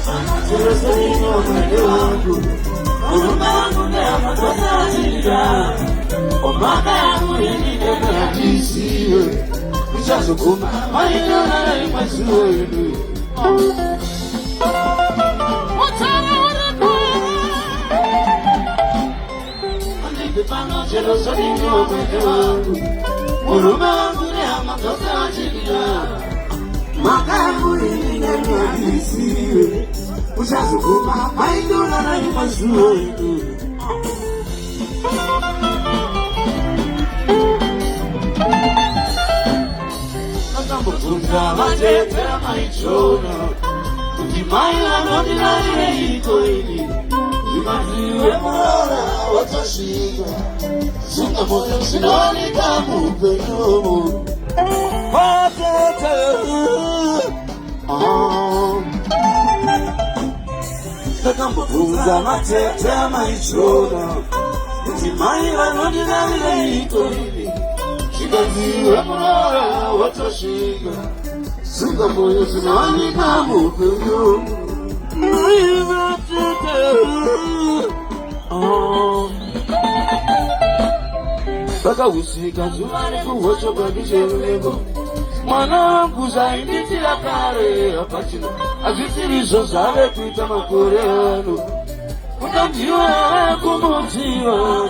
Sirosonino mwende wangu Uruma wangu nea matosa ajilida Omaka yangu yenidena ya jisiwe Kisha sukuma Maino na na imasuwe yunu Sirosonino mwende wangu Uruma wangu nea matosa ajilida Makaburi nyanisiwe Ushazukuma mainduna na imasuwe Nakambukunga matetera maichona Ujimaila nodina ileito ili Zimaziwe mora watashika Singa moja sinoni kamu penomo Nakambukunga matetera maichona Ujimaila nodina ileito ili Zimaziwe mora watashika Singa moja sinoni kamu penomo Baka usika zumane kuhocho kwa kishenulego Mwana wangu zaidi tila kare apachino Azitirizo zave kuita makoreano Utamjiwa kumutiwa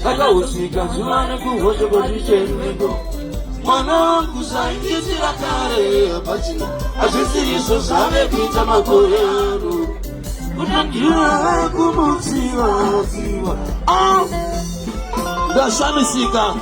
Baka usika zumane kuhocho kwa kishenulego Mwana wangu zaidi tila kare apachino Azitirizo zave kuita makoreano Utamjiwa kumutiwa Ndashamisika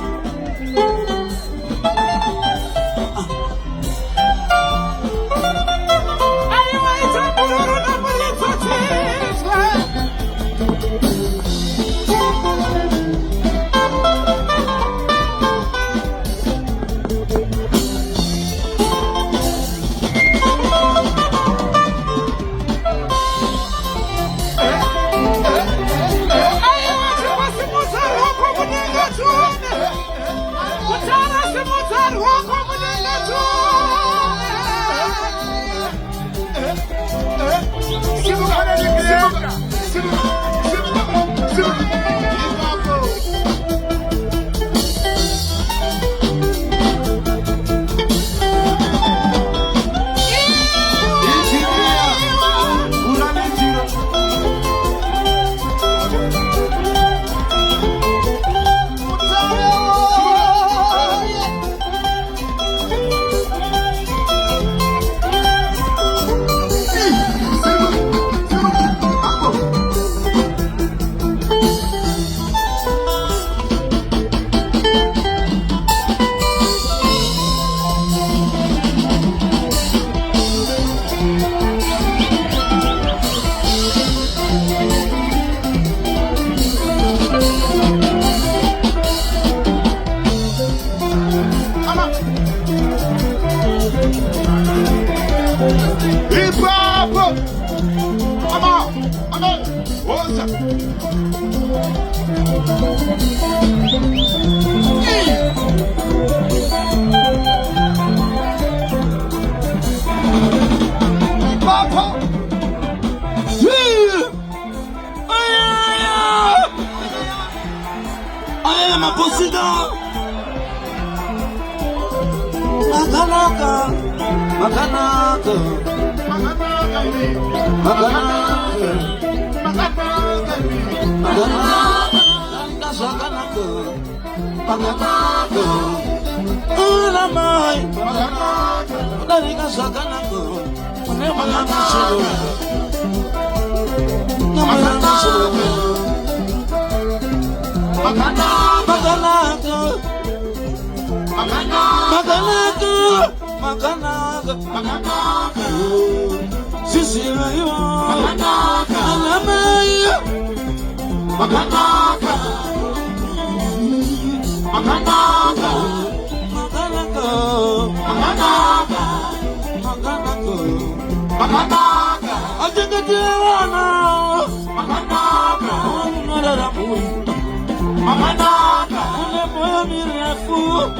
miaka mirefu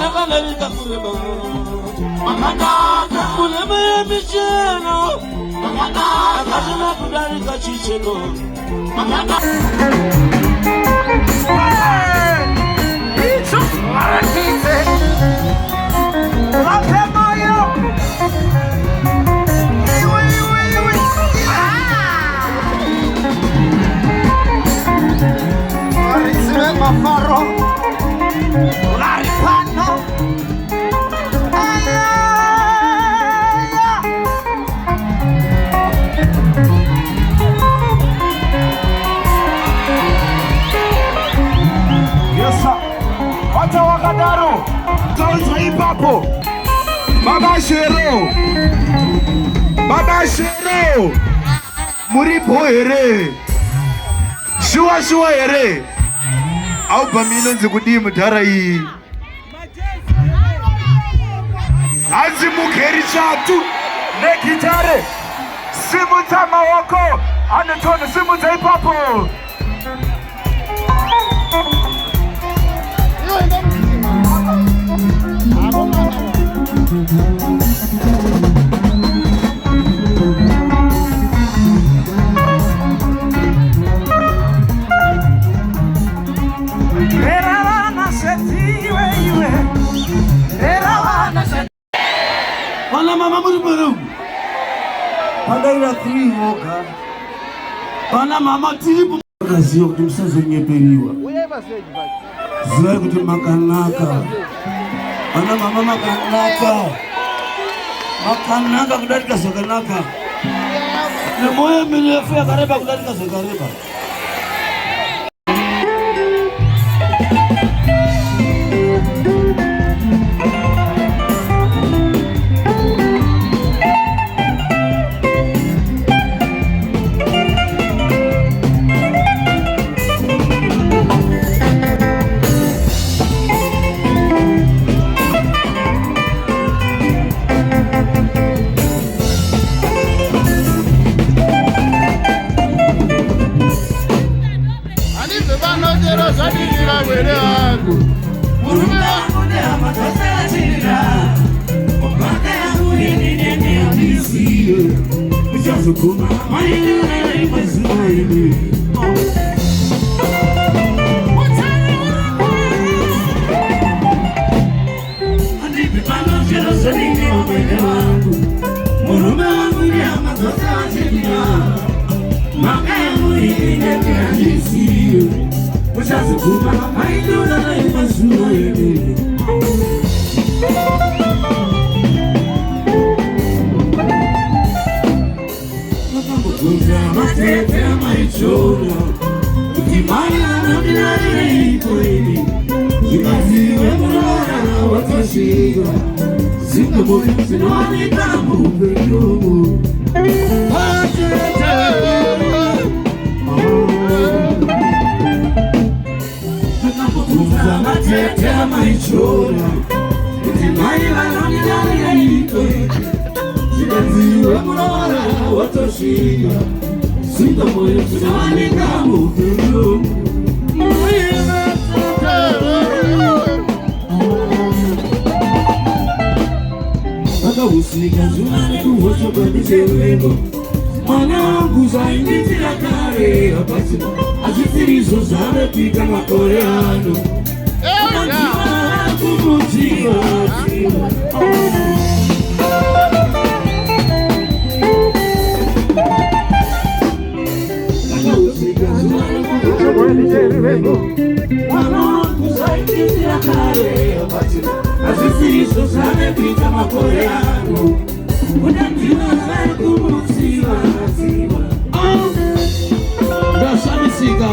nakalelika kureba kulema ya micheno nakatuna kudarika chicheno Mafaro Laripano Yesa Wata wakadaro Tonzo ipapo Baba Shero Muripo ere Shua ere au pamino nzikudi mudhara iyi anzi mukheri chatu negitare simudza maoko anotona simudza ipapo Mama Muribaru Padaira 3 woka Pana mama tibu Kasio kutumsazo nyeperiwa Zwa kutumakanaka Pana mama makanaka kudarika sokanaka Nemoye mirefu ya kareba kudarika sokareba Kuma maini mazuini Hadithi pano jero zalini omene wangu Murume wangu ni amazosa achilia Maka muini nene hadisi Ushazukuma maini mazuini Matete maichona Ukimaya na binari ikoini Zimaziwe mwana watoshiga Zinga moyo sinwani kamu peyomu Matete Nakapokuza matete maichona Ukimaya na binari ikoini Zimaziwe mwana watoshiga Sinta moyo sinwani kamu peyomu Usika zumane kuhocho kwa nisewengo Mwana wangu zaindi zila kare Apasina azisirizo zame pika makoreano Mwana kumutiwa Usika zumane kuhocho kwa nisewengo Mwana wangu zaindi zila kare Apasina azisirizo zame pika makoreano Unanjua kumutiwa Dasani siga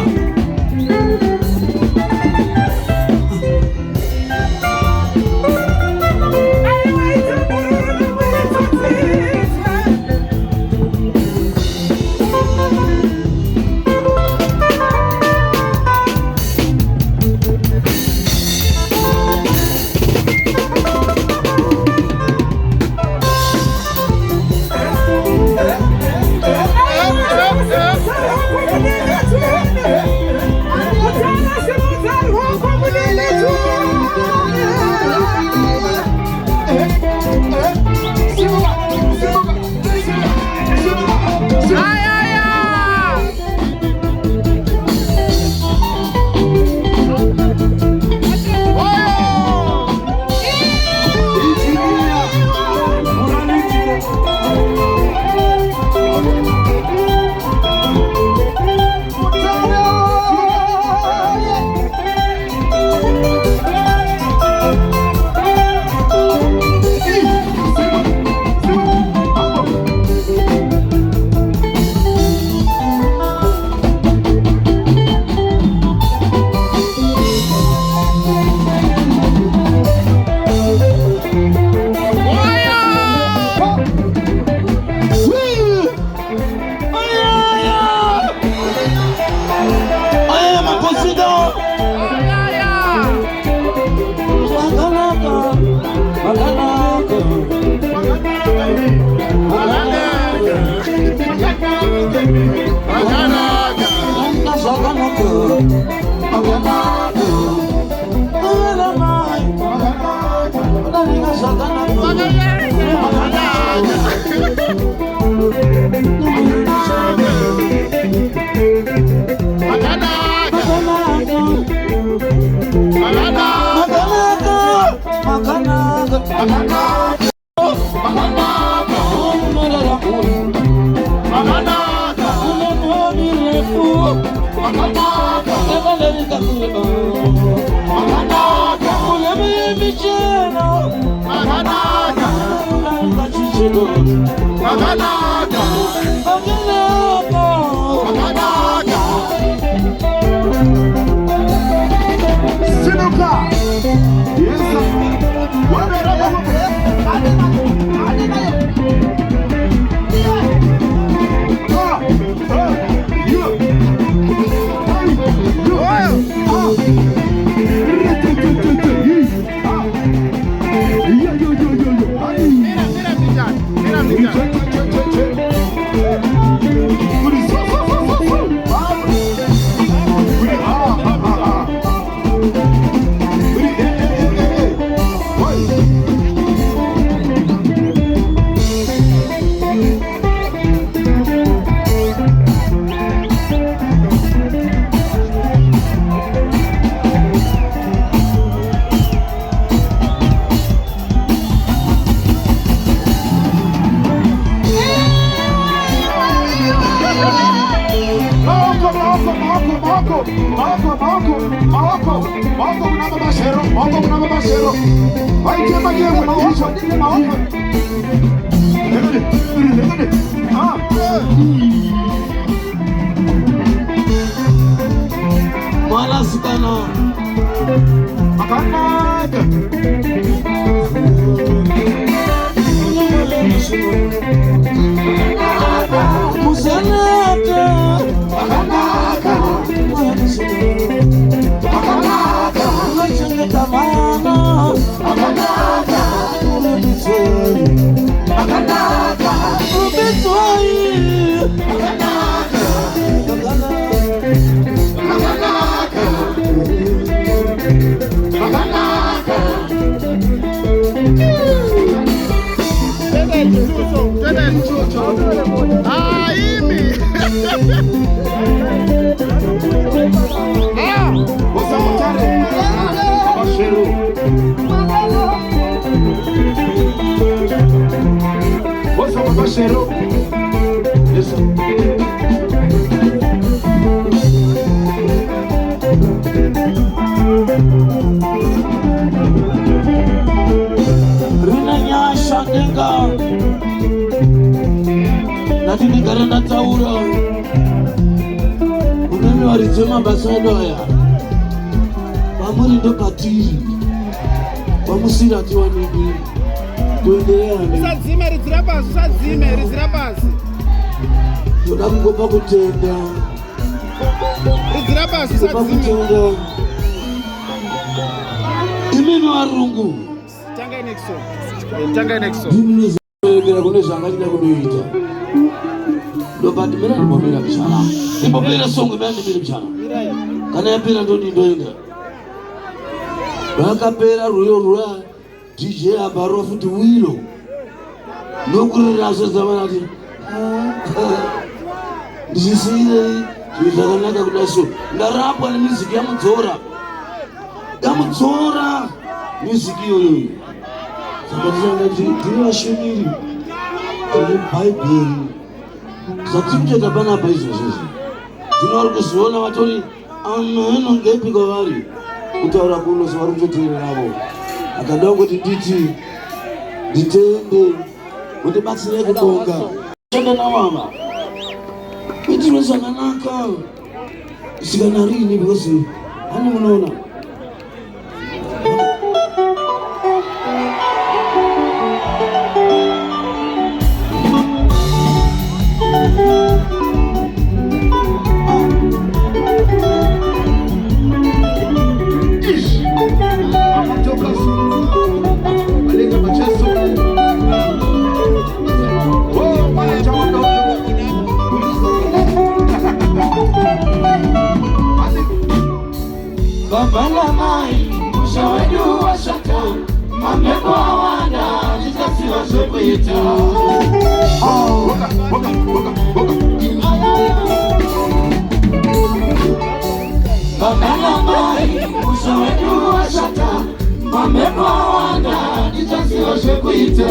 Bakapera ruyo rwa DJ abaro futi wilo nokuri naso zamanati ndisisire zvakanaka kudaso ndarapwa nemuziki yamudzora muziki yoyo saka tiri vashumiri tiri bhaibheri zvatikutoita panapa izvozvozvo zvino vari kuziona vatori anongepi kwavari kutaura kuno sevari kutoteera navo akada kuti nditende undibatsire kubonga tende namama kuitiro zvakanaka zvikanarini because hani munoona Baba la mai, ushawedu wa shaka, mamekwa wanda shekuita. Mamela mai, uso wetu wa shata, mameno wanda, nijasio shekuita.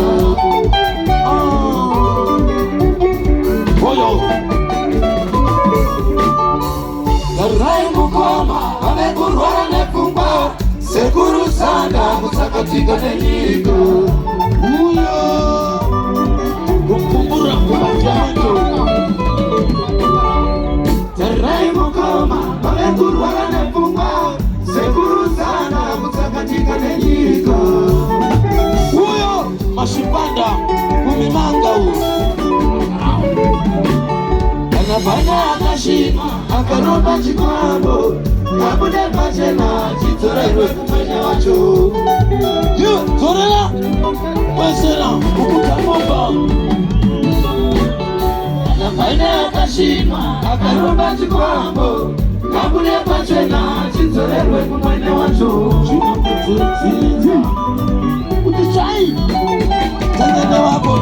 Garai mukoma, amekurwara nekumba, sekuru sana, musakatika nenyiko. Uyo, kukumbura kumajanto. Garai mukoma, amekurwara nekumba, sekuru sana, musakatika nenyiko. Uyo, mashipanda, kumimanga uyo. Anafanya akashima, akaroba chikwambo, kabude pachena, chitorerwe kumenya wacho. Yo, torela, wesera, ukutamomba. Anafanya akashima, akaroba chikwambo, kabude pachena, chitorerwe kumenya wacho. Chuma kututinza, utichai, tangene wako.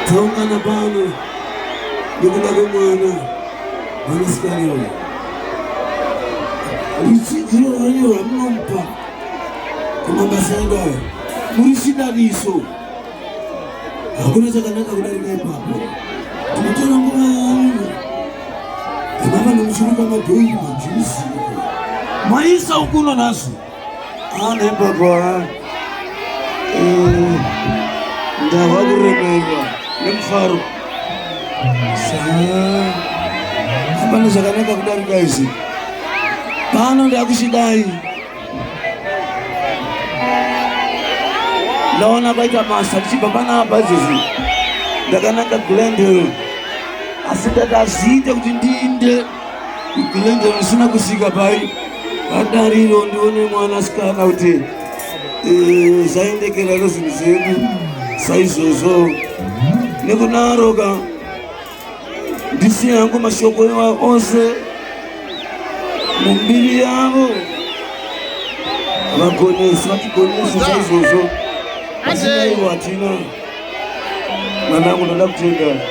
Taungana bano Nikudago mwana Manisikani oya Ilo wanyo ramampa Kumamba sanga Murishida riso Hakuna chakanaka kudari kai papo Tumatona mwana Kumamba numushuruka madoyi majusi Maisa ukuno nasu Nemba kwa Ndawakuremeva Nemfaru Saa Hapana chakanaka kudari kaisi pano ndakushidai ndaona kwaita masa tichibva panapa izvozvi ndakananga Glendale asi ndakazviita kuti ndiinde Glendale ndisina kusvika pai padariro ndione mwanasikana kuti zvaendekera zvinhu zvedu saizvozvo nekunaroka ndisi yangu mashoko ose mumbiri yavo vagonesi vatigonesi saizvozvo asinaiwo hatina mwanangu ndoda kutenga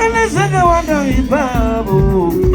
Anasaka wanda ibabu